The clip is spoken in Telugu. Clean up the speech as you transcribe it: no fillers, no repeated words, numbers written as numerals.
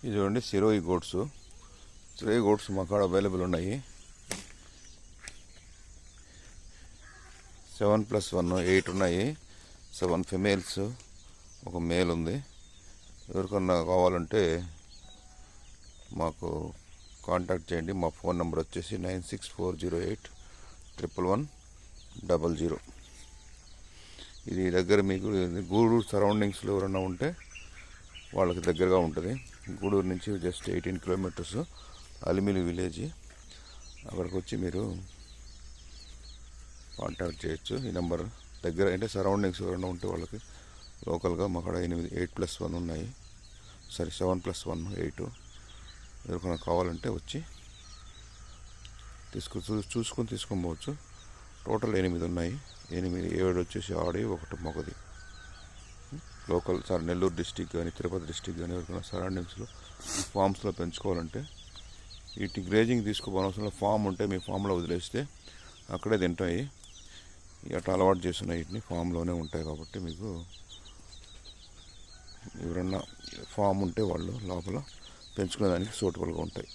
ఇది చూడండి సిరోయి గోట్స్ మా కాడ అవైలబుల్ ఉన్నాయి. 7+1 8 ఉన్నాయి. 7 ఫిమేల్స్, ఒక మేల్ ఉంది. ఎవరికన్నా కావాలంటే మాకు కాంటాక్ట్ చేయండి. మా ఫోన్ నెంబర్ వచ్చేసి 9640811100. ఇది దగ్గర మీకు గూడూరు సరౌండింగ్స్లో ఎవరైనా ఉంటే వాళ్ళకి దగ్గరగా ఉంటుంది. గూడూరు నుంచి జస్ట్ 18 కిలోమీటర్స్ అలిమిలి విలేజ్. అక్కడికి వచ్చి మీరు కాంటాక్ట్ చేయొచ్చు. ఈ నెంబర్ దగ్గర అంటే సరౌండింగ్స్ ఎవరైనా ఉంటే వాళ్ళకి లోకల్గా మా కాడ 8+1 ఉన్నాయి. 7+1 8. ఎవరికైనా కావాలంటే వచ్చి చూసుకొని తీసుకొని పోవచ్చు. టోటల్ 8 ఉన్నాయి. 7 వచ్చేసి ఆడి, 1 మగది. లోకల్ నెల్లూరు డిస్టిక్ కానీ తిరుపతి డిస్టిక్ కానీ ఎవరికైనా సరౌండింగ్స్లో ఫామ్స్లో పెంచుకోవాలంటే వీటి గ్రేజింగ్ తీసుకోవాల్సిన ఫామ్ ఉంటే మీ ఫామ్లో వదిలేస్తే అక్కడే తింటాయి. అట్లా అలవాటు చేస్తున్న వీటిని ఫామ్లోనే ఉంటాయి కాబట్టి మీకు ఎవరన్నా ఫామ్ ఉంటే వాళ్ళు లోపల పెంచుకునేదానికి సూటబుల్గా ఉంటాయి.